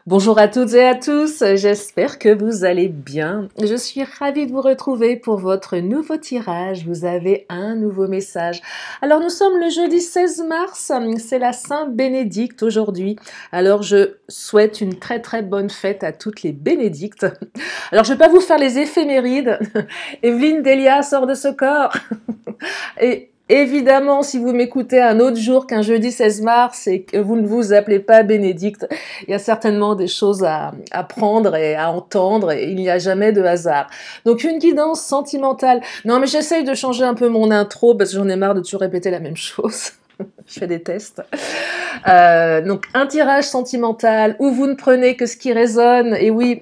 Bonjour à toutes et à tous, j'espère que vous allez bien. Je suis ravie de vous retrouver pour votre nouveau tirage. Vous avez un nouveau message. Alors nous sommes le jeudi 16 mars, c'est la Saint-Bénédicte aujourd'hui. Alors je souhaite une très bonne fête à toutes les bénédictes. Alors je ne vais pas vous faire les éphémérides. Evelyne Delia sort de ce corps. Et évidemment, si vous m'écoutez un autre jour qu'un jeudi 16 mars et que vous ne vous appelez pas Bénédicte, il y a certainement des choses à prendre et à entendre et il n'y a jamais de hasard. Donc une guidance sentimentale. Non mais j'essaye de changer un peu mon intro parce que j'en ai marre de toujours répéter la même chose. Je fais des tests. Donc un tirage sentimental où vous ne prenez que ce qui résonne, et oui.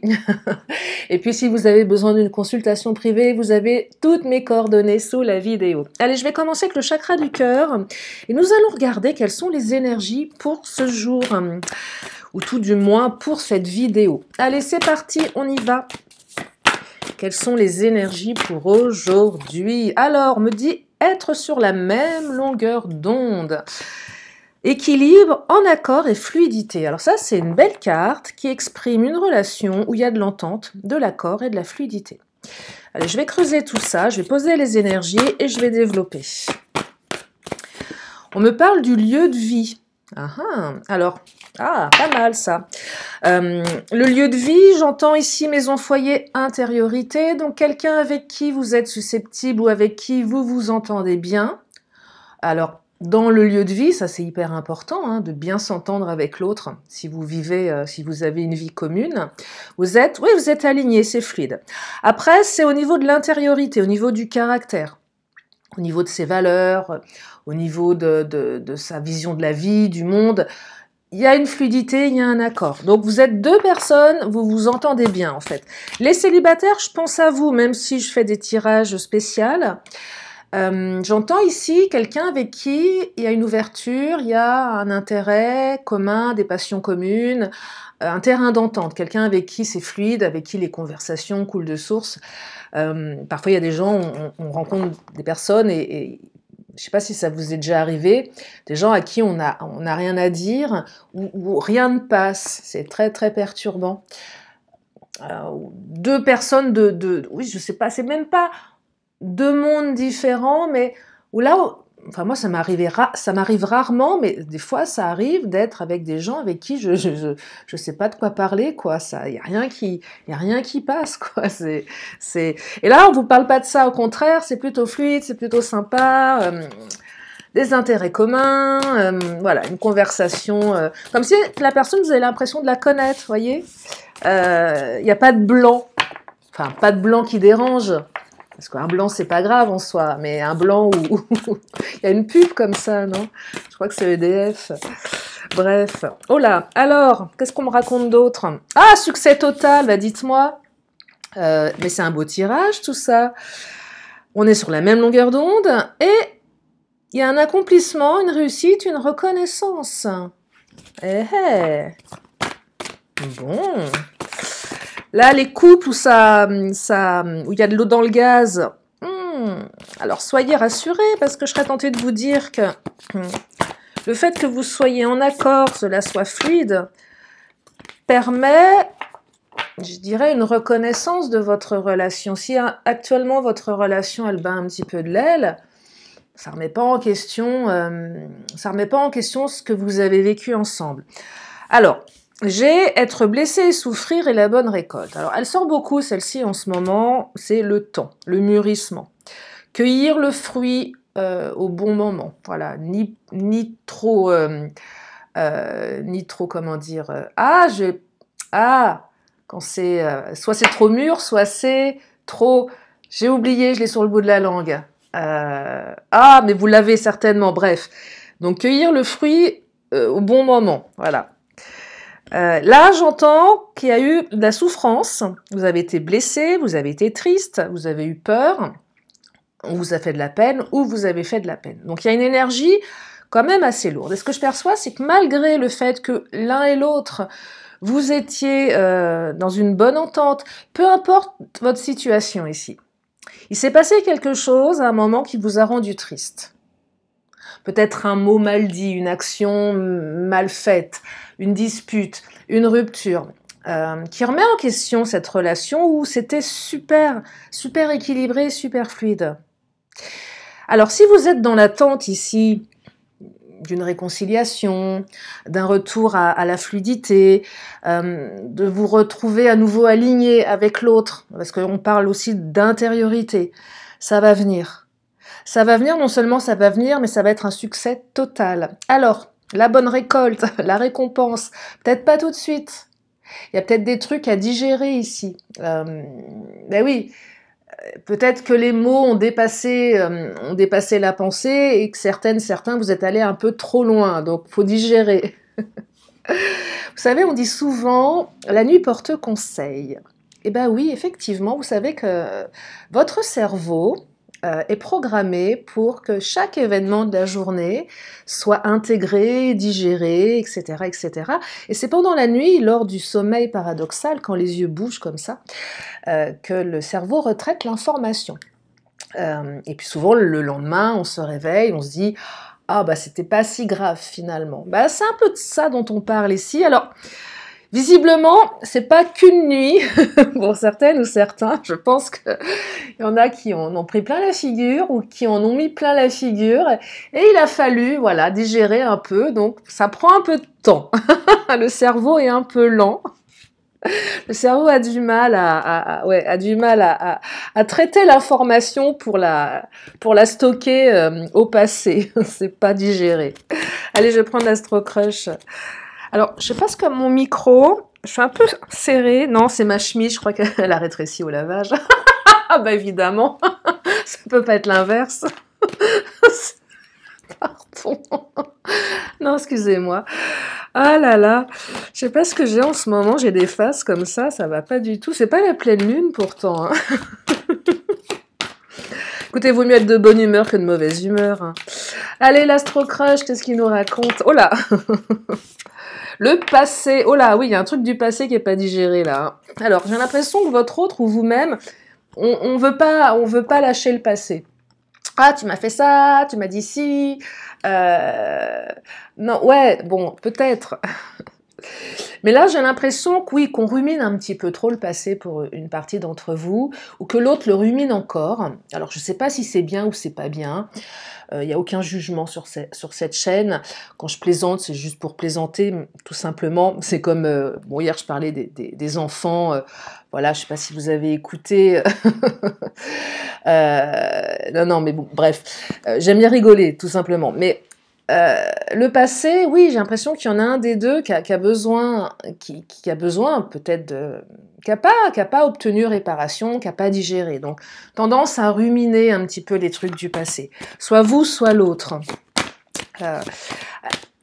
Et puis si vous avez besoin d'une consultation privée, vous avez toutes mes coordonnées sous la vidéo. Allez, je vais commencer avec le chakra du cœur et nous allons regarder quelles sont les énergies pour ce jour, ou tout du moins pour cette vidéo. Allez, c'est parti, on y va. Quelles sont les énergies pour aujourd'hui? Alors, me dit être sur la même longueur d'onde. Équilibre, en accord et fluidité. Alors ça, c'est une belle carte qui exprime une relation où il y a de l'entente, de l'accord et de la fluidité. Allez, je vais creuser tout ça, je vais poser les énergies et je vais développer. On me parle du lieu de vie. Alors, pas mal ça. Le lieu de vie, j'entends ici maison, foyer, intériorité. Donc quelqu'un avec qui vous êtes susceptible ou avec qui vous vous entendez bien. Alors, dans le lieu de vie, ça c'est hyper important, de bien s'entendre avec l'autre. Si vous vivez, si vous avez une vie commune, vous êtes alignés, c'est fluide. Après, c'est au niveau de l'intériorité, au niveau du caractère, au niveau de ses valeurs, au niveau de sa vision de la vie, du monde. Il y a une fluidité, il y a un accord. Donc vous êtes deux personnes, vous vous entendez bien en fait. Les célibataires, je pense à vous, même si je fais des tirages spéciaux. J'entends ici quelqu'un avec qui il y a une ouverture, il y a un intérêt commun, des passions communes, un terrain d'entente, quelqu'un avec qui c'est fluide, avec qui les conversations coulent de source. Parfois il y a des gens, on rencontre des personnes et je ne sais pas si ça vous est déjà arrivé, des gens à qui on a rien à dire ou rien ne passe, c'est très perturbant. Deux personnes oui je sais pas, c'est même pas deux mondes différents, mais où là, enfin moi ça m'arrive rarement, mais des fois ça arrive d'être avec des gens avec qui je sais pas de quoi parler, quoi. Ça, y a rien qui passe, quoi. Et là on vous parle pas de ça, au contraire, c'est plutôt fluide, c'est plutôt sympa. Des intérêts communs, voilà, une conversation, comme si la personne, vous avez l'impression de la connaître, voyez. Il n'y a pas de blanc, enfin pas de blanc qui dérange. Parce qu'un blanc, c'est pas grave en soi, mais un blanc où il y a une pub comme ça, non? Je crois que c'est EDF. Bref. Oh là, alors, qu'est-ce qu'on me raconte d'autre? Ah, succès total, bah dites-moi. Mais c'est un beau tirage, tout ça. On est sur la même longueur d'onde, et il y a un accomplissement, une réussite, une reconnaissance. Bon. Là, les couples où où il y a de l'eau dans le gaz, alors soyez rassurés, parce que je serais tentée de vous dire que le fait que vous soyez en accord, cela soit fluide, permet, je dirais, une reconnaissance de votre relation. Si actuellement votre relation, elle bat un petit peu de l'aile, ça remet pas en question ce que vous avez vécu ensemble. Alors, j'ai être blessé et souffrir et la bonne récolte. Alors, elle sort beaucoup, celle-ci, en ce moment, c'est le temps, le mûrissement. Cueillir le fruit au bon moment. Voilà, ni trop, comment dire, quand c'est, soit c'est trop mûr, soit c'est trop, j'ai oublié, je l'ai sur le bout de la langue. Mais vous l'avez certainement, bref. Donc, cueillir le fruit au bon moment, voilà. Là, j'entends qu'il y a eu de la souffrance, vous avez été blessé, vous avez été triste, vous avez eu peur, on vous a fait de la peine ou vous avez fait de la peine. Donc, il y a une énergie quand même assez lourde. Et ce que je perçois, c'est que malgré le fait que l'un et l'autre, vous étiez dans une bonne entente, peu importe votre situation ici, il s'est passé quelque chose à un moment qui vous a rendu triste. Peut-être un mot mal dit, une action mal faite, une dispute, une rupture, qui remet en question cette relation où c'était super, super équilibré, super fluide. Alors, si vous êtes dans l'attente ici d'une réconciliation, d'un retour à la fluidité, de vous retrouver à nouveau aligné avec l'autre, parce qu'on parle aussi d'intériorité, ça va venir. Ça va venir, non seulement ça va venir, mais ça va être un succès total. Alors, la bonne récolte, la récompense, peut-être pas tout de suite. Il y a peut-être des trucs à digérer ici. Ben oui, peut-être que les mots ont dépassé la pensée et que certains, vous êtes allés un peu trop loin, donc faut digérer. Vous savez, on dit souvent, la nuit porte conseil. Eh bien oui, effectivement, vous savez que votre cerveau est programmé pour que chaque événement de la journée soit intégré, digéré, etc., etc. Et c'est pendant la nuit, lors du sommeil paradoxal, quand les yeux bougent comme ça, que le cerveau retraite l'information. Et puis souvent, le lendemain, on se réveille, on se dit « Ah, bah c'était pas si grave finalement ». Bah, c'est un peu de ça dont on parle ici. Alors, visiblement, c'est pas qu'une nuit, pour certaines ou certains. Je pense qu'il y en a qui en ont pris plein la figure ou qui en ont mis plein la figure. Et il a fallu, voilà, digérer un peu. Donc, ça prend un peu de temps. Le cerveau est un peu lent. Le cerveau a du mal à traiter l'information pour la stocker au passé. C'est pas digéré. Allez, je vais prendre l'Astro Crush. Alors, je sais pas ce que mon micro, je suis un peu serrée. Non, c'est ma chemise, je crois qu'elle a rétréci au lavage. Ah bah évidemment, ça peut pas être l'inverse. Pardon. Non, excusez-moi. Ah là là, je sais pas ce que j'ai en ce moment, j'ai des faces comme ça va pas du tout. C'est pas la pleine lune pourtant. Hein. Écoutez, vaut mieux être de bonne humeur que de mauvaise humeur. Hein. Allez, l'Astro Crush, qu'est-ce qu'il nous raconte? Oh là. Le passé. Oh là, oui, il y a un truc du passé qui est pas digéré là. Hein. Alors, j'ai l'impression que votre autre ou vous-même, on veut pas lâcher le passé. Ah, tu m'as fait ça, tu m'as dit ci. Non, ouais, bon, peut-être. Mais là, j'ai l'impression que oui, qu'on rumine un petit peu trop le passé pour une partie d'entre vous, ou que l'autre le rumine encore. Alors, je sais pas si c'est bien ou c'est pas bien. Il n'y a aucun jugement sur cette chaîne. Quand je plaisante, c'est juste pour plaisanter, tout simplement. C'est comme, bon, hier, je parlais des enfants. Voilà, je sais pas si vous avez écouté. Non, mais bon, bref. J'aime bien rigoler, tout simplement. Mais le passé, oui, j'ai l'impression qu'il y en a un des deux qui a besoin peut-être qui n'a pas obtenu réparation, qui n'a pas digéré. Donc, tendance à ruminer un petit peu les trucs du passé. Soit vous, soit l'autre. Je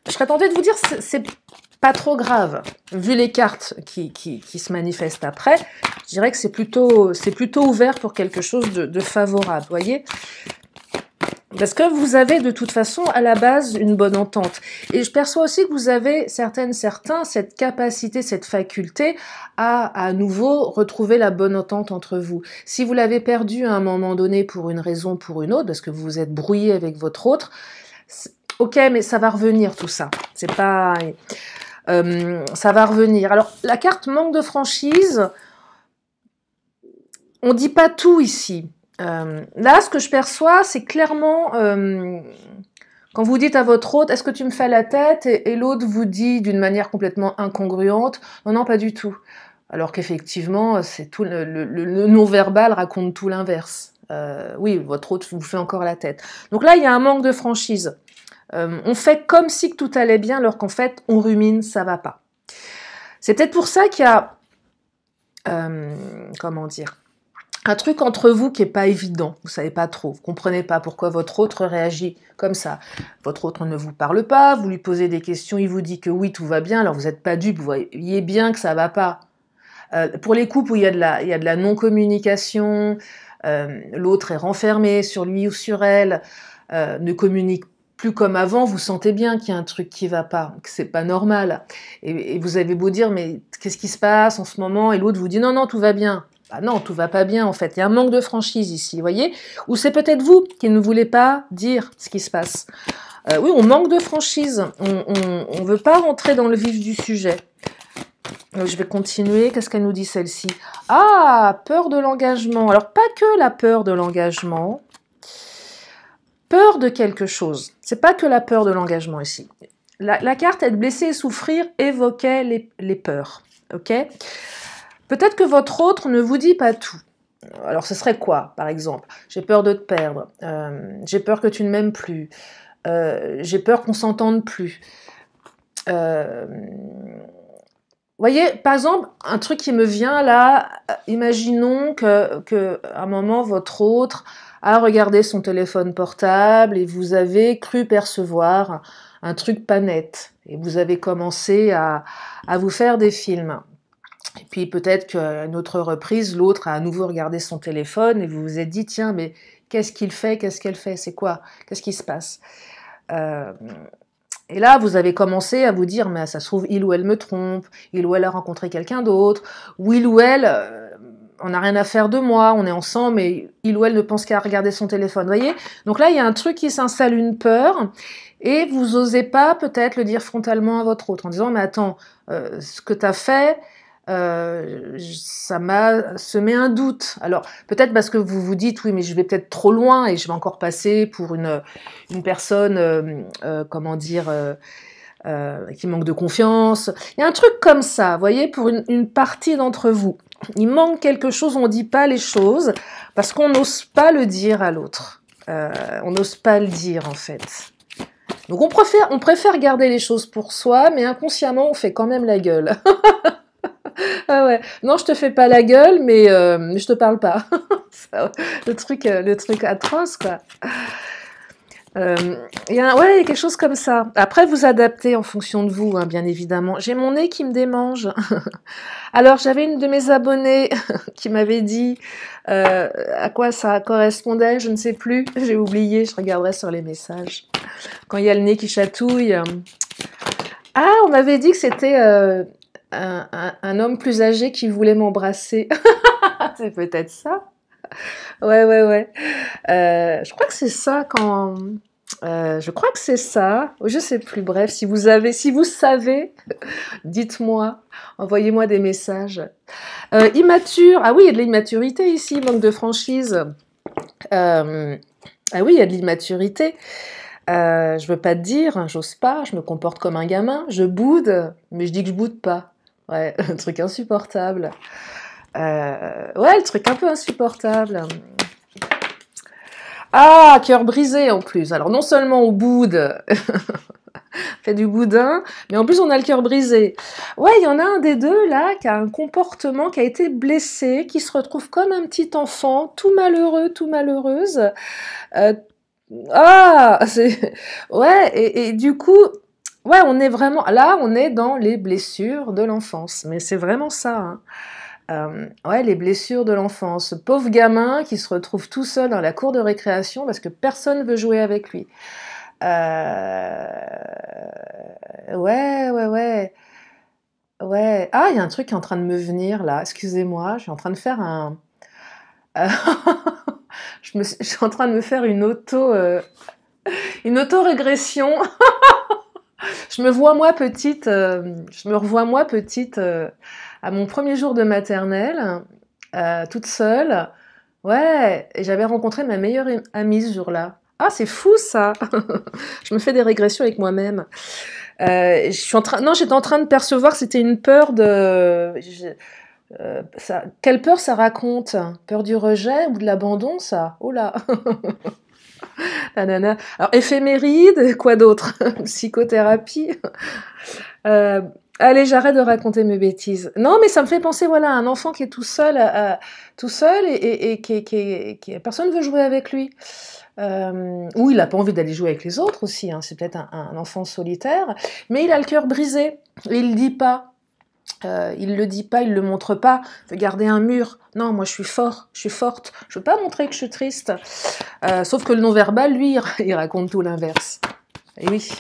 serais tentée de vous dire, c'est pas trop grave. Vu les cartes qui se manifestent après, je dirais que c'est plutôt ouvert pour quelque chose de favorable, vous voyez ? Parce que vous avez de toute façon à la base une bonne entente. Et je perçois aussi que vous avez certains, cette capacité, cette faculté à nouveau retrouver la bonne entente entre vous. Si vous l'avez perdu à un moment donné pour une raison, pour une autre, parce que vous vous êtes brouillé avec votre autre, ok, mais ça va revenir tout ça. C'est pas... ça va revenir. Alors, la carte manque de franchise, on dit pas tout ici. Là, ce que je perçois, c'est clairement quand vous dites à votre hôte, est-ce que tu me fais la tête, et l'autre vous dit d'une manière complètement incongruente, non, pas du tout. Alors qu'effectivement, c'est tout le non-verbal raconte tout l'inverse. Oui, votre hôte vous fait encore la tête. Donc là, il y a un manque de franchise. On fait comme si que tout allait bien, alors qu'en fait, on rumine, ça va pas. C'est peut-être pour ça qu'il y a, comment dire, un truc entre vous qui est pas évident, vous savez pas trop, vous comprenez pas pourquoi votre autre réagit comme ça. Votre autre ne vous parle pas, vous lui posez des questions, il vous dit que oui, tout va bien, alors vous n'êtes pas dupe, vous voyez bien que ça va pas. Pour les couples où il y a de la non-communication, l'autre est renfermé sur lui ou sur elle, ne communique plus comme avant, vous sentez bien qu'il y a un truc qui va pas, que c'est pas normal. Et vous avez beau dire, mais qu'est-ce qui se passe en ce moment? Et l'autre vous dit, non, tout va bien. Bah non, tout va pas bien en fait. Il y a un manque de franchise ici, vous voyez? Ou c'est peut-être vous qui ne voulez pas dire ce qui se passe. Oui, on manque de franchise. On veut pas rentrer dans le vif du sujet. Je vais continuer. Qu'est-ce qu'elle nous dit celle-ci? Ah, peur de l'engagement. Alors, pas que la peur de l'engagement. Peur de quelque chose. C'est pas que la peur de l'engagement ici. La carte être blessé et souffrir évoquait les peurs. Ok? Peut-être que votre autre ne vous dit pas tout. Alors, ce serait quoi, par exemple? J'ai peur de te perdre. J'ai peur que tu ne m'aimes plus. J'ai peur qu'on s'entende plus. Voyez, par exemple, un truc qui me vient là, imaginons que à un moment, votre autre a regardé son téléphone portable et vous avez cru percevoir un truc pas net. Et vous avez commencé à vous faire des films. Et puis peut-être qu'à une autre reprise, l'autre a à nouveau regardé son téléphone et vous vous êtes dit, tiens, mais qu'est-ce qu'il fait, qu'est-ce qu'elle fait, c'est quoi, qu'est-ce qui se passe? Et là, vous avez commencé à vous dire, mais ça se trouve, il ou elle me trompe, il ou elle a rencontré quelqu'un d'autre, ou il ou elle, on n'a rien à faire de moi, on est ensemble, mais il ou elle ne pense qu'à regarder son téléphone, vous voyez? Donc là, il y a un truc qui s'installe, une peur, et vous osez pas peut-être le dire frontalement à votre autre, en disant, mais attends, ce que tu as fait, ça m'a semé un doute. Alors, peut-être parce que vous vous dites, oui, mais je vais peut-être trop loin et je vais encore passer pour une personne, comment dire, qui manque de confiance. Il y a un truc comme ça, vous voyez, pour une partie d'entre vous. Il manque quelque chose, on ne dit pas les choses parce qu'on n'ose pas le dire à l'autre. On n'ose pas le dire, en fait. Donc, on préfère garder les choses pour soi, mais inconsciemment, on fait quand même la gueule. Ah ouais, non, je te fais pas la gueule, mais je te parle pas. le truc atroce, quoi. Il y a quelque chose comme ça. Après, vous adaptez en fonction de vous, hein, bien évidemment. J'ai mon nez qui me démange. Alors, j'avais une de mes abonnées qui m'avait dit à quoi ça correspondait, je ne sais plus. J'ai oublié, je regarderai sur les messages. Quand il y a le nez qui chatouille. Ah, on m'avait dit que c'était un homme plus âgé qui voulait m'embrasser. C'est peut-être ça. Ouais. Je crois que c'est ça quand... je crois que c'est ça. Je sais plus. Bref, si vous savez, dites-moi. Envoyez-moi des messages. Immature. Ah oui, il y a de l'immaturité ici. Manque de franchise. Ah oui, il y a de l'immaturité. Je veux pas te dire, j'ose pas, je me comporte comme un gamin, je boude, mais je dis que je boude pas. Ouais, un truc insupportable. Ouais, le truc un peu insupportable. Ah, cœur brisé en plus. Alors non seulement on boude, fait du boudin, mais en plus on a le cœur brisé. Ouais, il y en a un des deux là qui a un comportement, qui a été blessé, qui se retrouve comme un petit enfant, tout malheureux, tout malheureuse. Ouais, et du coup, ouais, on est vraiment là, on est dans les blessures de l'enfance, mais c'est vraiment ça. Hein. Ouais, les blessures de l'enfance. Pauvre gamin qui se retrouve tout seul dans la cour de récréation parce que personne veut jouer avec lui. Ouais. Ah, il y a un truc qui est en train de me venir là. Excusez-moi, je suis en train de faire un. Je suis en train de me faire une auto-régression. Je me vois moi petite, je me revois moi petite à mon premier jour de maternelle, toute seule. Ouais, et j'avais rencontré ma meilleure amie ce jour-là. Ah, c'est fou ça. Je me fais des régressions avec moi-même. J'étais en train de percevoir que c'était une peur de... quelle peur ça raconte? Peur du rejet ou de l'abandon, ça? Oh là. Alors, éphéméride, quoi d'autre? Psychothérapie. Allez, j'arrête de raconter mes bêtises. Non, mais ça me fait penser, voilà, à un enfant qui est tout seul et qui personne ne veut jouer avec lui. Ou il n'a pas envie d'aller jouer avec les autres aussi, hein, c'est peut-être un enfant solitaire, mais il a le cœur brisé, et il le dit pas. Il le dit pas, il le montre pas, il veut garder un mur. Non, moi je suis fort, je suis forte, je veux pas montrer que je suis triste. Sauf que le non-verbal, lui, il raconte tout l'inverse. Et oui.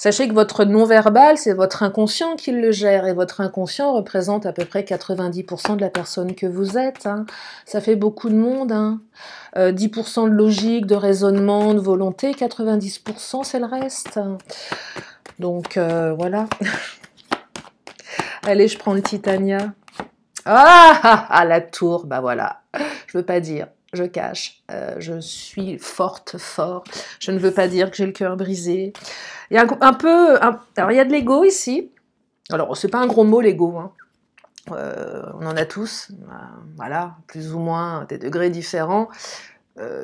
Sachez que votre non-verbal, c'est votre inconscient qui le gère, et votre inconscient représente à peu près 90% de la personne que vous êtes. Hein. Ça fait beaucoup de monde. Hein. 10% de logique, de raisonnement, de volonté, 90% c'est le reste. Donc voilà. Allez, je prends le Titania. Ah, la tour, bah voilà. Je veux pas dire, je cache. Je suis forte, fort. Je ne veux pas dire que j'ai le cœur brisé. Il y a alors il y a de l'ego ici. Alors c'est pas un gros mot l'ego. Hein. On en a tous. Voilà, plus ou moins des degrés différents.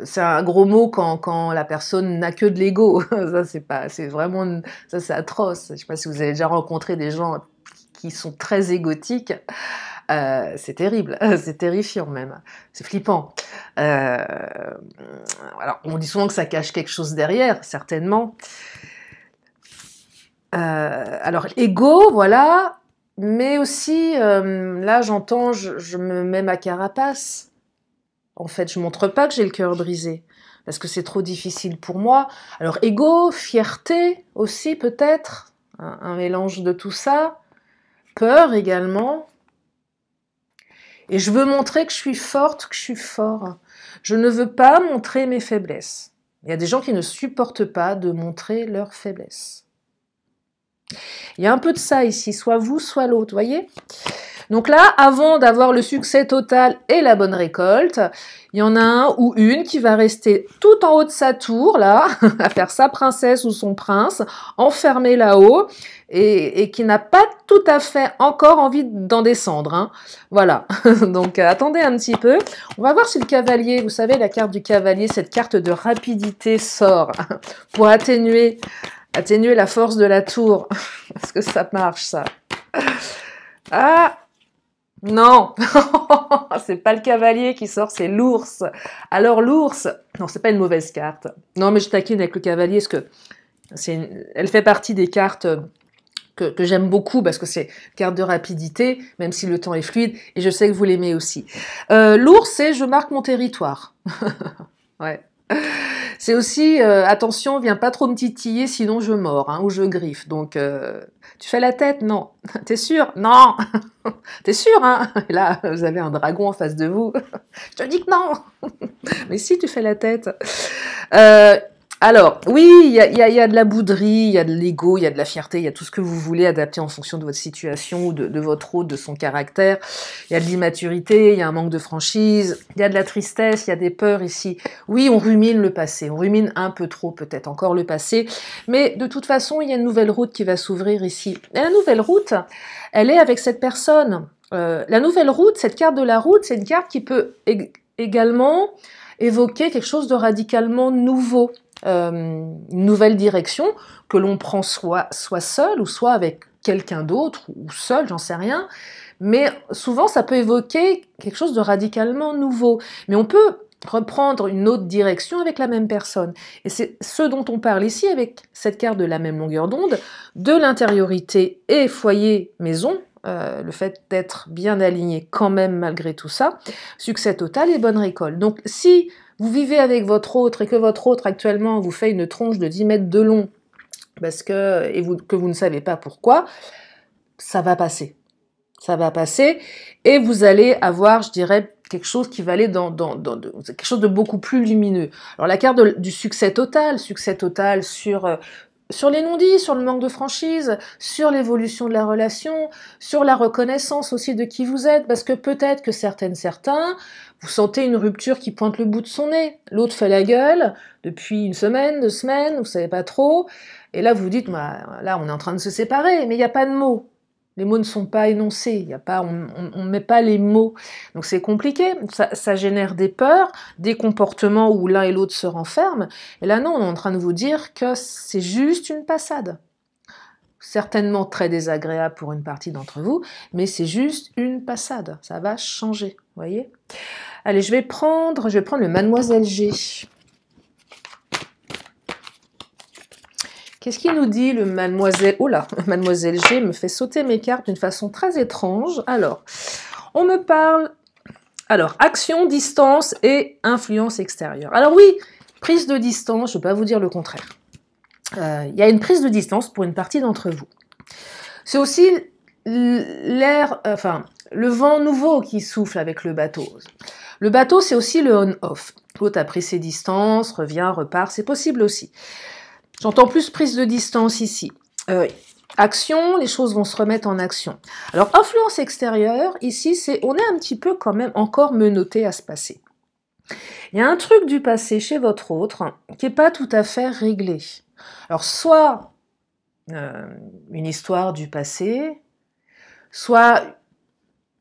C'est un gros mot quand la personne n'a que de l'ego. Ça c'est vraiment, ça c'est atroce. Je sais pas si vous avez déjà rencontré des gens qui sont très égotiques. C'est terrible, c'est terrifiant même, c'est flippant. Alors, on dit souvent que ça cache quelque chose derrière, certainement. Alors, ego, voilà, mais aussi, là j'entends, je me mets ma carapace. En fait, je montre pas que j'ai le cœur brisé, parce que c'est trop difficile pour moi. Alors, ego, fierté aussi peut-être, un mélange de tout ça, peur également. Et je veux montrer que je suis forte, que je suis fort. Je ne veux pas montrer mes faiblesses. Il y a des gens qui ne supportent pas de montrer leurs faiblesses. Il y a un peu de ça ici, soit vous, soit l'autre, voyez ? Donc là, avant d'avoir le succès total et la bonne récolte, il y en a un ou une qui va rester tout en haut de sa tour, là, à faire sa princesse ou son prince, enfermé là-haut, et qui n'a pas tout à fait encore envie d'en descendre. Hein. Voilà, donc attendez un petit peu. On va voir si le cavalier, vous savez, la carte du cavalier, cette carte de rapidité sort pour atténuer la force de la tour. Est-ce que ça marche, ça? Ah! Non, c'est pas le cavalier qui sort, c'est l'ours. Alors l'ours, non, c'est pas une mauvaise carte. Non, mais je taquine avec le cavalier, parce que elle fait partie des cartes que j'aime beaucoup, parce que c'est une carte de rapidité, même si le temps est fluide, et je sais que vous l'aimez aussi. L'ours, c'est je marque mon territoire. Ouais. C'est aussi, attention, viens pas trop me titiller, sinon je mords, hein, ou je griffe. Donc, tu fais la tête? Non. T'es sûr? Non. T'es sûr, hein? Et là, vous avez un dragon en face de vous. Je te dis que non. Mais si, tu fais la tête. Alors, oui, il y a de la bouderie, il y a de l'ego, il y a de la fierté, il y a tout ce que vous voulez adapter en fonction de votre situation ou de votre hôte, de son caractère. Il y a de l'immaturité, il y a un manque de franchise, il y a de la tristesse, il y a des peurs ici. Oui, on rumine le passé, on rumine un peu trop peut-être encore le passé, mais de toute façon, il y a une nouvelle route qui va s'ouvrir ici. Et la nouvelle route, elle est avec cette personne. La nouvelle route, cette carte de la route, c'est une carte qui peut également évoquer quelque chose de radicalement nouveau. Une nouvelle direction que l'on prend soit seul ou soit avec quelqu'un d'autre ou seul, j'en sais rien, mais souvent ça peut évoquer quelque chose de radicalement nouveau, mais on peut reprendre une autre direction avec la même personne, et c'est ce dont on parle ici avec cette carte de la même longueur d'onde, de l'intériorité et foyer maison, le fait d'être bien aligné quand même malgré tout ça, succès total et bonne récolte. Donc si vous vivez avec votre autre et que votre autre actuellement vous fait une tronche de 10 mètres de long que vous ne savez pas pourquoi, ça va passer. Ça va passer et vous allez avoir, je dirais, quelque chose qui va aller dans quelque chose de beaucoup plus lumineux. Alors la carte du succès total sur les non-dits, sur le manque de franchise, sur l'évolution de la relation, sur la reconnaissance aussi de qui vous êtes, parce que peut-être que certains, vous sentez une rupture qui pointe le bout de son nez. L'autre fait la gueule depuis une semaine, 2 semaines, vous savez pas trop, et là vous vous dites, bah, là on est en train de se séparer, mais il n'y a pas de mots. Les mots ne sont pas énoncés, on ne met pas les mots. Donc c'est compliqué, ça génère des peurs, des comportements où l'un et l'autre se renferment. Et là non, on est en train de vous dire que c'est juste une passade. Certainement très désagréable pour une partie d'entre vous, mais c'est juste une passade. Ça va changer, vous voyez ? Allez, je vais prendre le Mademoiselle G. Qu'est-ce qu'il nous dit, le Mademoiselle... Oh là, Mademoiselle G me fait sauter mes cartes d'une façon très étrange. Alors, on me parle... Alors, action, distance et influence extérieure. Alors oui, prise de distance, je ne vais pas vous dire le contraire. il y a une prise de distance pour une partie d'entre vous. C'est aussi l'air, enfin, le vent nouveau qui souffle avec le bateau. Le bateau, c'est aussi le on-off. L'autre a pris ses distances, revient, repart, c'est possible aussi. J'entends plus prise de distance ici. Action, les choses vont se remettre en action. Alors, influence extérieure, ici, on est un petit peu quand même encore menotté à se passer. Il y a un truc du passé chez votre autre qui n'est pas tout à fait réglé. Alors, soit une histoire du passé, soit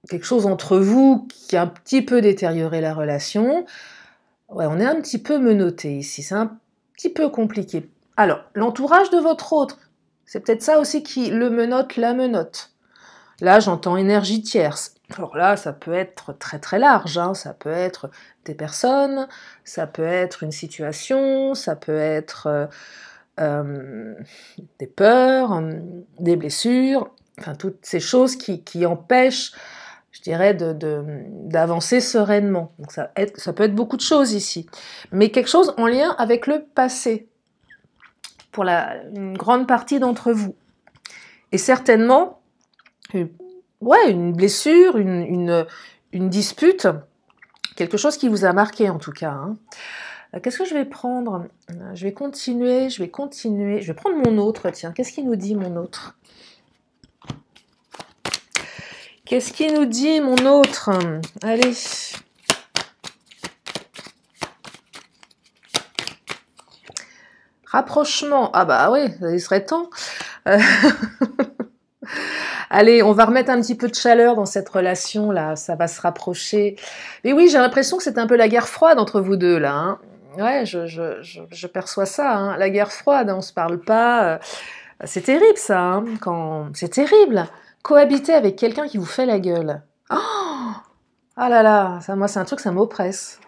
quelque chose entre vous qui a un petit peu détérioré la relation. Ouais, on est un petit peu menotté ici, c'est un petit peu compliqué. Alors, l'entourage de votre autre, c'est peut-être ça aussi qui le menotte, la menotte. Là, j'entends énergie tierce. Alors là, ça peut être très très large, hein. Ça peut être des personnes, ça peut être une situation, ça peut être des peurs, des blessures, enfin toutes ces choses qui empêchent, je dirais, d'avancer sereinement. Donc ça peut être beaucoup de choses ici, mais quelque chose en lien avec le passé, pour une grande partie d'entre vous. Et certainement, une blessure, une dispute, quelque chose qui vous a marqué en tout cas, hein. Qu'est-ce que je vais prendre? Je vais continuer. Je vais prendre mon autre, tiens. Qu'est-ce qu'il nous dit, mon autre? Qu'est-ce qu'il nous dit, mon autre? Allez. Rapprochement. Ah bah oui, il serait temps. Allez, on va remettre un petit peu de chaleur dans cette relation-là. Ça va se rapprocher. Mais oui, j'ai l'impression que c'est un peu la guerre froide entre vous deux, là, hein. Ouais, je perçois ça, hein. La guerre froide, hein, on se parle pas. C'est terrible, ça, hein, c'est terrible. Cohabiter avec quelqu'un qui vous fait la gueule. Oh, ah là là, ça, moi, c'est un truc, ça m'oppresse.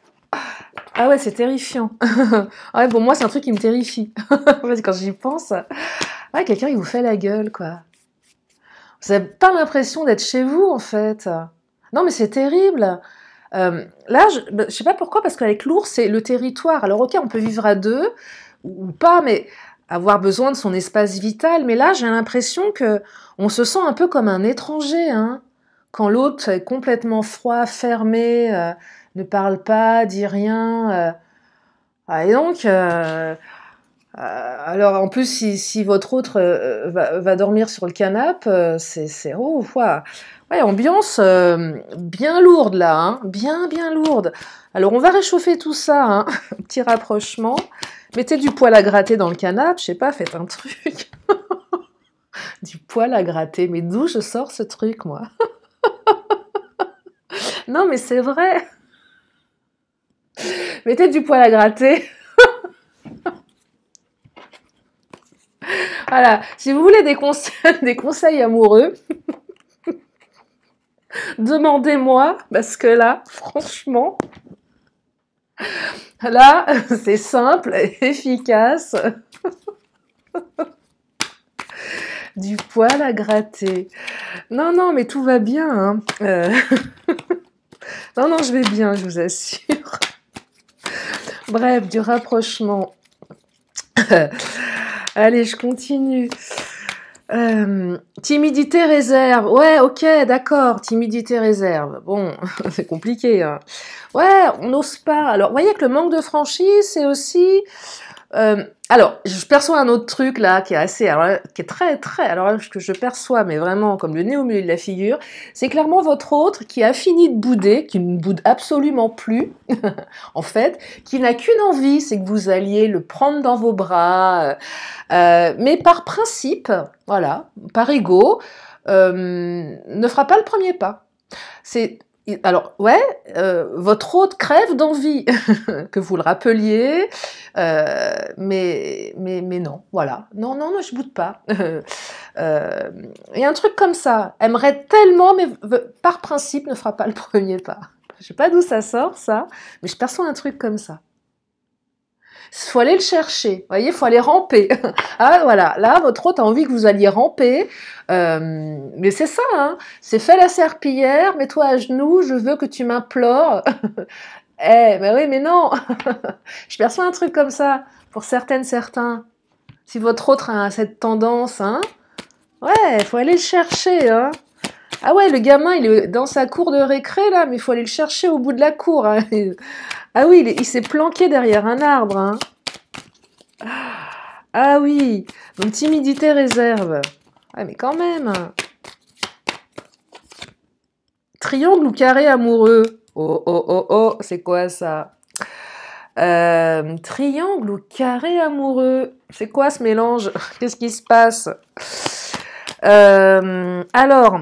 Ah ouais, c'est terrifiant. Ouais, bon, moi, c'est un truc qui me terrifie. Quand j'y pense, ouais, quelqu'un qui vous fait la gueule, quoi. Vous n'avez pas l'impression d'être chez vous, en fait. Non, mais c'est terrible. Là, je sais pas pourquoi, parce qu'avec l'ours, c'est le territoire. Alors, ok, on peut vivre à deux, ou pas, mais avoir besoin de son espace vital. Mais là, j'ai l'impression que on se sent un peu comme un étranger, hein, quand l'autre est complètement froid, fermé, ne parle pas, dit rien. Et donc, alors en plus, si votre autre va dormir sur le canapé, c'est oh, ouah. Ouais, ambiance bien lourde là, hein, bien lourde. Alors on va réchauffer tout ça, hein. Petit rapprochement. Mettez du poil à gratter dans le canapé, je sais pas, faites un truc. Du poil à gratter, mais d'où je sors ce truc, moi? Non, mais c'est vrai. Mettez du poil à gratter. Voilà, si vous voulez des conseils amoureux, demandez-moi, parce que là, franchement, là, c'est simple, efficace. Du poil à gratter. Non, non, mais tout va bien, hein. Non, non, je vais bien, je vous assure. Bref, du rapprochement. Allez, je continue. Timidité, réserve. Ouais, ok, d'accord. Timidité, réserve. Bon, c'est compliqué, hein. Ouais, on n'ose pas. Alors, vous voyez que le manque de franchise, c'est aussi... alors, je perçois un autre truc là qui est assez, qui est très, alors que je perçois, mais vraiment comme le nez au milieu de la figure, c'est clairement votre autre qui a fini de bouder, qui ne boude absolument plus, en fait, qui n'a qu'une envie, c'est que vous alliez le prendre dans vos bras, mais par principe, voilà, par ego, ne fera pas le premier pas. Alors, ouais, votre autre crève d'envie que vous le rappeliez, mais non, voilà. Non, je boude pas. Et un truc comme ça, aimerait tellement, mais par principe ne fera pas le premier pas. Je sais pas d'où ça sort, ça, mais je perçois un truc comme ça. Il faut aller le chercher, vous voyez, il faut aller ramper. Ah voilà, là, votre autre a envie que vous alliez ramper, mais c'est ça, hein, c'est fais la serpillière, mets-toi à genoux, je veux que tu m'implores. Mais oui, mais non. Je perçois un truc comme ça, pour certains. Si votre autre a cette tendance, hein. Ouais, il faut aller le chercher, hein. Ah ouais, le gamin, il est dans sa cour de récré, là, mais il faut aller le chercher au bout de la cour, hein. Ah oui, il s'est planqué derrière un arbre, hein. Ah oui, donc timidité, réserve. Ah, mais quand même. Triangle ou carré amoureux? Oh, oh, oh, oh, c'est quoi ça? Triangle ou carré amoureux? C'est quoi ce mélange? Qu'est-ce qui se passe? Alors,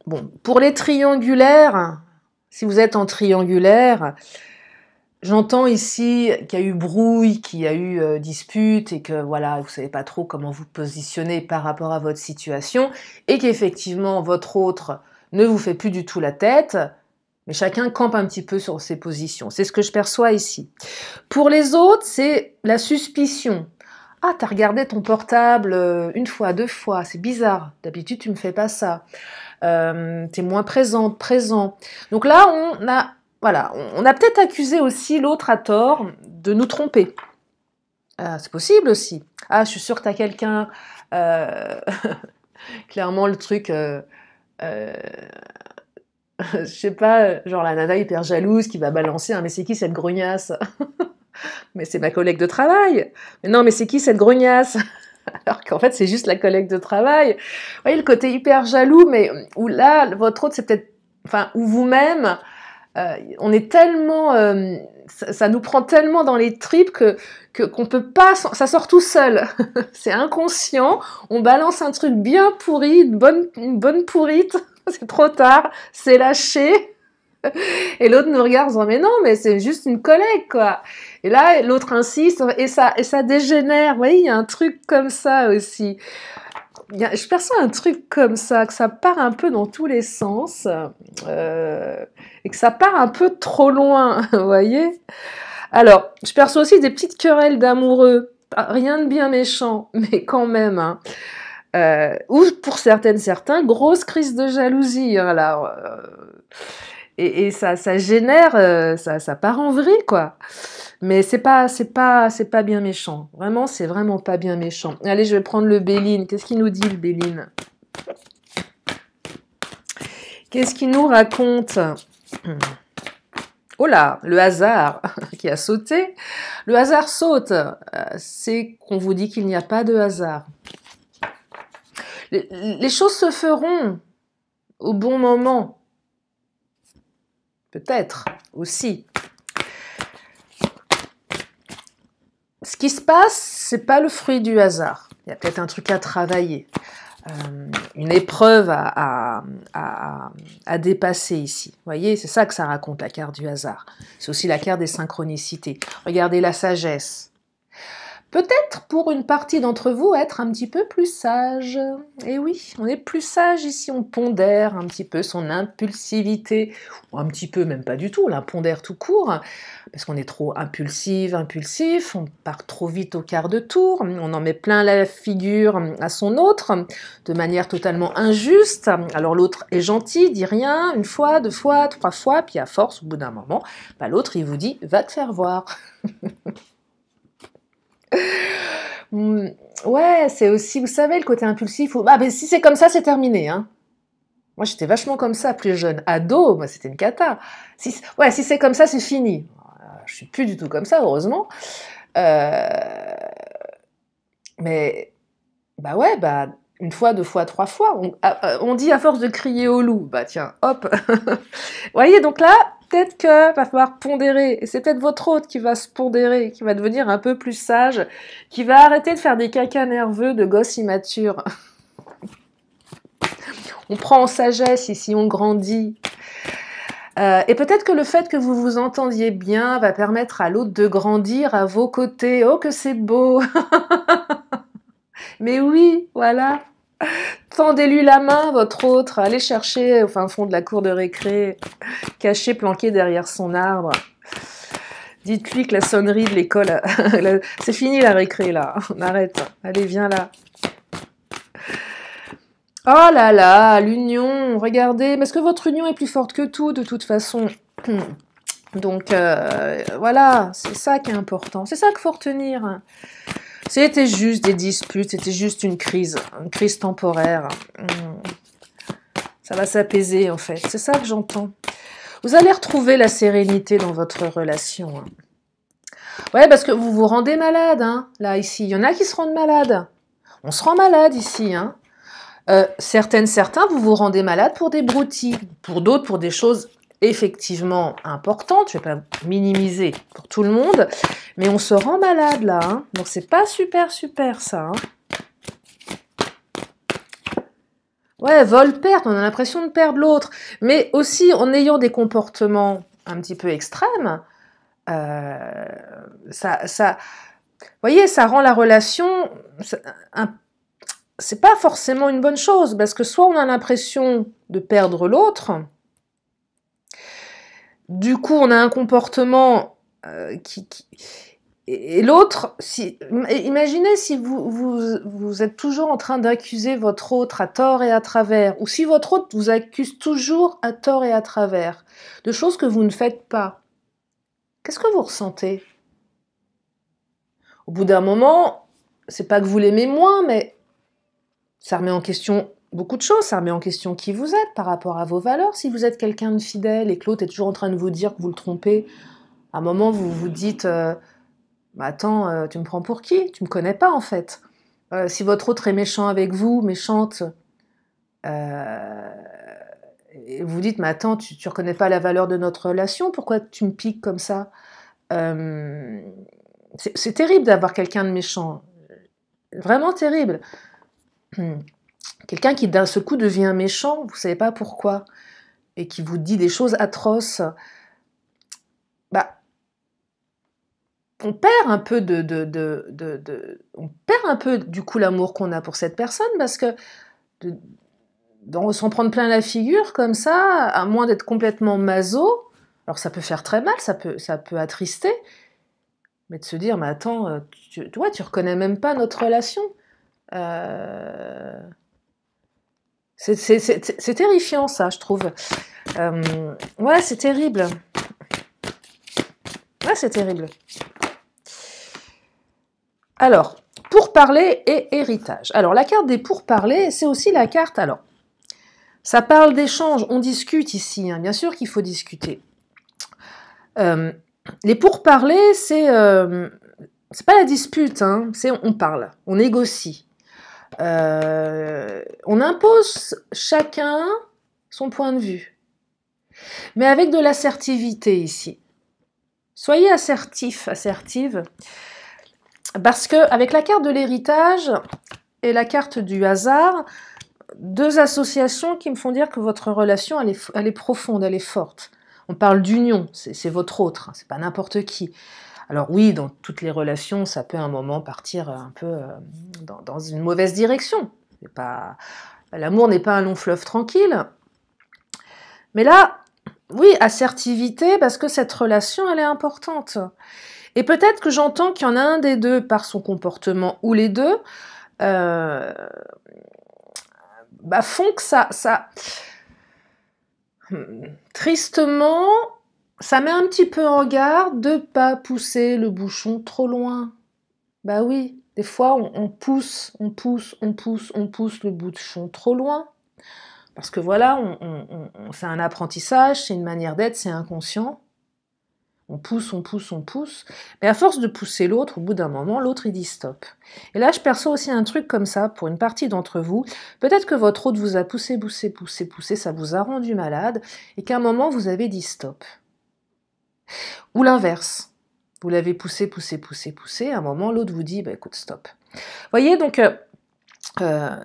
bon, pour les triangulaires, si vous êtes en triangulaire, j'entends ici qu'il y a eu brouille, qu'il y a eu dispute et que voilà, vous savez pas trop comment vous positionner par rapport à votre situation et qu'effectivement votre autre ne vous fait plus du tout la tête, mais chacun campe un petit peu sur ses positions. C'est ce que je perçois ici. Pour les autres, c'est la suspicion. Ah, t'as regardé ton portable une fois, deux fois, c'est bizarre. D'habitude, tu me fais pas ça. T'es moins présente, présent. Donc là, on a peut-être accusé aussi l'autre à tort de nous tromper. C'est possible aussi. Ah, je suis sûre que t'as quelqu'un. Clairement, le truc. Je sais pas, genre la nana hyper jalouse qui va balancer, hein, mais c'est qui cette grognasse? Mais c'est ma collègue de travail. Mais non, mais c'est qui cette grognasse? Alors qu'en fait, c'est juste la collègue de travail. Vous voyez, le côté hyper jaloux, mais où là, votre autre, c'est peut-être... Enfin, ou vous-même, on est tellement... ça nous prend tellement dans les tripes qu'on peut pas... Ça sort tout seul. C'est inconscient. On balance un truc bien pourri, une bonne pourrite. C'est trop tard. C'est lâché. Et l'autre nous regarde en disant mais non, mais c'est juste une collègue, quoi. Et là, l'autre insiste et ça dégénère. Vous voyez, il y a un truc comme ça aussi. Je perçois un truc comme ça, que ça part un peu dans tous les sens et que ça part un peu trop loin, vous voyez. Alors, je perçois aussi des petites querelles d'amoureux. Rien de bien méchant, mais quand même, hein. Ou pour certains, grosse crise de jalousie, hein, là. Et ça génère, ça part en vrille, quoi. Mais c'est pas bien méchant. Vraiment, c'est vraiment pas bien méchant. Allez, je vais prendre le Béline. Qu'est-ce qu'il nous dit, le Béline? Qu'est-ce qu'il nous raconte? Oh là, le hasard qui a sauté. Le hasard saute. C'est qu'on vous dit qu'il n'y a pas de hasard. Les choses se feront au bon moment. Peut-être aussi. Ce qui se passe, c'est pas le fruit du hasard. Il y a peut-être un truc à travailler, une épreuve à dépasser ici. Vous voyez, c'est ça que ça raconte, la carte du hasard. C'est aussi la carte des synchronicités. Regardez la sagesse. Peut-être pour une partie d'entre vous être un petit peu plus sage. Et oui, on est plus sage ici, on pondère un petit peu son impulsivité, ou un petit peu, même pas du tout, on la pondère tout court, parce qu'on est trop impulsif, on part trop vite au quart de tour, on en met plein la figure à son autre, de manière totalement injuste. Alors l'autre est gentil, dit rien, une fois, deux fois, trois fois, puis à force, au bout d'un moment, bah, l'autre il vous dit « va te faire voir ». Ouais, c'est aussi, vous savez, le côté impulsif. Ah, ben si c'est comme ça, c'est terminé. Hein. Moi, j'étais vachement comme ça, plus jeune. Ado, moi, c'était une cata. Si c'est comme ça, c'est fini. Je suis plus du tout comme ça, heureusement. Mais, bah ouais, bah, une fois, deux fois, trois fois. On dit à force de crier au loup. Bah tiens, hop. Vous voyez, donc là, peut-être qu'il va falloir pondérer. Et c'est peut-être votre autre qui va se pondérer, qui va devenir un peu plus sage, qui va arrêter de faire des cacas nerveux de gosse immature. On prend en sagesse ici, on grandit. Et peut-être que le fait que vous vous entendiez bien va permettre à l'autre de grandir à vos côtés. Oh, que c'est beau! Mais oui, voilà. Tendez-lui la main, votre autre. Allez chercher au fin fond de la cour de récré, caché, planqué derrière son arbre. Dites-lui que la sonnerie de l'école, c'est fini la récré là. On arrête. Allez, viens là. Oh là là, l'union, regardez, parce que votre union est plus forte que tout, de toute façon. Donc, voilà, c'est ça qui est important, c'est ça qu'il faut retenir. C'était juste des disputes, c'était juste une crise temporaire. Ça va s'apaiser en fait, c'est ça que j'entends. Vous allez retrouver la sérénité dans votre relation. Hein. Ouais, parce que vous vous rendez malade, hein, là, ici. Il y en a qui se rendent malades. On se rend malade ici, hein. Certains, vous vous rendez malade pour des broutilles. Pour d'autres, pour des choses effectivement importantes. Je ne vais pas minimiser pour tout le monde. Mais on se rend malade, là. Hein. Donc, c'est pas super, ça. Hein. Ouais, vol-perte, on a l'impression de perdre l'autre. Mais aussi, en ayant des comportements un petit peu extrêmes, vous voyez, ça rend la relation... C'est pas forcément une bonne chose, parce que soit on a l'impression de perdre l'autre, du coup on a un comportement et l'autre, imaginez si vous êtes toujours en train d'accuser votre autre à tort et à travers, ou si votre autre vous accuse toujours à tort et à travers, de choses que vous ne faites pas. Qu'est-ce que vous ressentez? Au bout d'un moment, c'est pas que vous l'aimez moins, mais ça remet en question beaucoup de choses, ça remet en question qui vous êtes par rapport à vos valeurs. Si vous êtes quelqu'un de fidèle et que l'autre est toujours en train de vous dire que vous le trompez, à un moment vous vous dites bah attends, tu me prends pour qui? Tu me connais pas en fait. Si votre autre est méchant avec vous, méchante, et vous dites mais attends, tu reconnais pas la valeur de notre relation, pourquoi tu me piques comme ça? C'est terrible d'avoir quelqu'un de méchant, vraiment terrible. Quelqu'un qui d'un seul coup devient méchant, vous savez pas pourquoi, et qui vous dit des choses atroces, bah, on perd un peu on perd un peu du coup l'amour qu'on a pour cette personne, parce que s'en prendre plein la figure comme ça, à moins d'être complètement maso, alors ça peut faire très mal, ça peut attrister, mais de se dire, mais attends, tu reconnais même pas notre relation. C'est terrifiant ça, je trouve. Ouais, c'est terrible. Ouais, c'est terrible. Alors, pourparler et héritage. Alors, la carte des pourparlers, c'est aussi la carte... Alors, ça parle d'échange, on discute ici, hein, bien sûr qu'il faut discuter. Les pourparlers, c'est pas la dispute, hein, c'est on parle, on négocie. On impose chacun son point de vue, mais avec de l'assertivité ici. Soyez assertif, assertive, parce que avec la carte de l'héritage et la carte du hasard, deux associations qui me font dire que votre relation elle est profonde, elle est forte. On parle d'union, c'est votre autre, hein, c'est pas n'importe qui. Alors oui, dans toutes les relations, ça peut à un moment partir un peu dans une mauvaise direction. L'amour n'est pas un long fleuve tranquille. Mais là, oui, assertivité, parce que cette relation, elle est importante. Et peut-être que j'entends qu'il y en a un des deux par son comportement, ou les deux, font que ça... Tristement... Ça met un petit peu en garde de ne pas pousser le bouchon trop loin. Bah oui, des fois on pousse le bouchon trop loin. Parce que voilà, c'est un apprentissage, c'est une manière d'être, c'est inconscient. On pousse. Mais à force de pousser l'autre, au bout d'un moment, l'autre il dit stop. Et là, je perçois aussi un truc comme ça pour une partie d'entre vous. Peut-être que votre autre vous a poussé, ça vous a rendu malade, et qu'à un moment vous avez dit stop. Ou l'inverse, vous l'avez poussé, à un moment l'autre vous dit bah, écoute stop. Vous voyez donc, ouais,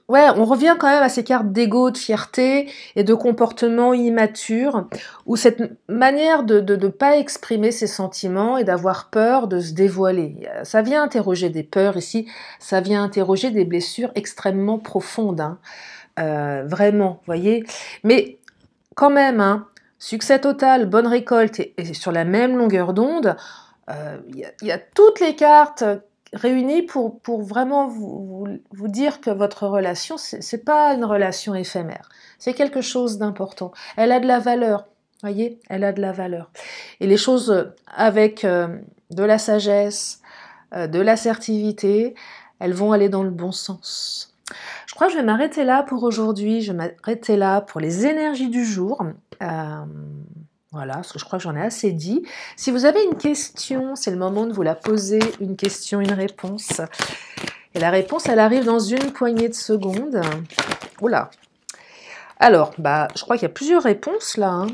on revient quand même à ces cartes d'ego, de fierté et de comportement immature, où cette manière de ne pas exprimer ses sentiments et d'avoir peur de se dévoiler. Ça vient interroger des peurs ici, ça vient interroger des blessures extrêmement profondes, hein. Vraiment, vous voyez. Mais quand même, hein, succès total, bonne récolte et sur la même longueur d'onde, y a toutes les cartes réunies pour vraiment vous dire que votre relation, c'est pas une relation éphémère, c'est quelque chose d'important. Elle a de la valeur, voyez, elle a de la valeur. Et les choses avec de la sagesse, de l'assertivité, elles vont aller dans le bon sens. Je crois que je vais m'arrêter là pour aujourd'hui, je vais m'arrêter là pour les énergies du jour. Voilà, parce que je crois que j'en ai assez dit. Si vous avez une question, c'est le moment de vous la poser, une question, une réponse. Et la réponse, elle arrive dans une poignée de secondes. Oula. Alors, je crois qu'il y a plusieurs réponses là. Hein.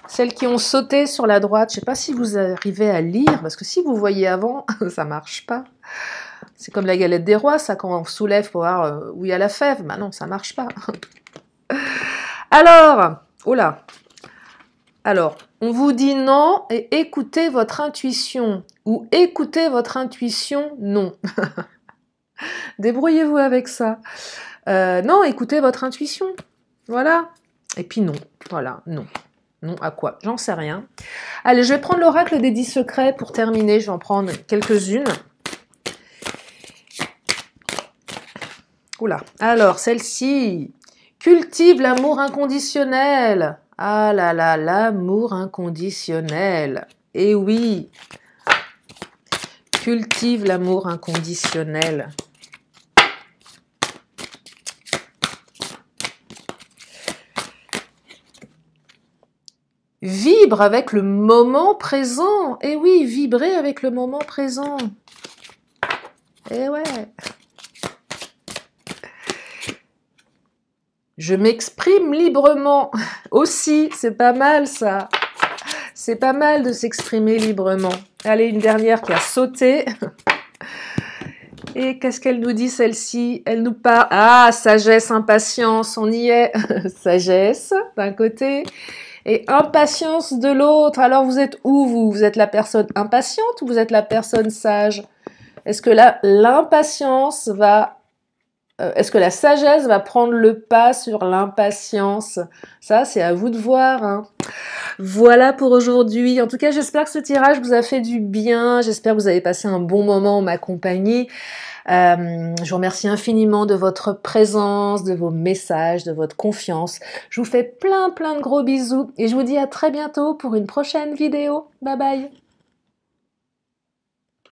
Celles qui ont sauté sur la droite, je ne sais pas si vous arrivez à lire, parce que si vous voyez avant, ça ne marche pas. C'est comme la galette des rois, ça, quand on soulève pour voir où il y a la fève. Ben non, ça ne marche pas. Alors, oula. Alors, on vous dit non et écoutez votre intuition. Ou écoutez votre intuition, non. Débrouillez-vous avec ça. Non, écoutez votre intuition. Voilà. Et puis non. Voilà, non. Non à quoi? J'en sais rien. Allez, je vais prendre l'oracle des 10 secrets pour terminer. Je vais en prendre quelques-unes. Oula. Alors, celle-ci. Cultive l'amour inconditionnel. Ah là là, l'amour inconditionnel. Eh oui. Cultive l'amour inconditionnel. Vibre avec le moment présent. Eh oui, vibrer avec le moment présent. Eh ouais. Je m'exprime librement. Aussi, c'est pas mal ça. C'est pas mal de s'exprimer librement. Allez, une dernière qui a sauté. Et qu'est-ce qu'elle nous dit celle-ci? Elle nous parle... Ah, sagesse, impatience, on y est. Sagesse d'un côté et impatience de l'autre. Alors vous êtes où vous? Vous êtes la personne impatiente ou vous êtes la personne sage? Est-ce que l'impatience va... Est-ce que la sagesse va prendre le pas sur l'impatience? Ça, c'est à vous de voir. Hein. Voilà pour aujourd'hui. En tout cas, j'espère que ce tirage vous a fait du bien. J'espère que vous avez passé un bon moment en ma compagnie. Je vous remercie infiniment de votre présence, de vos messages, de votre confiance. Je vous fais plein de gros bisous et je vous dis à très bientôt pour une prochaine vidéo. Bye bye!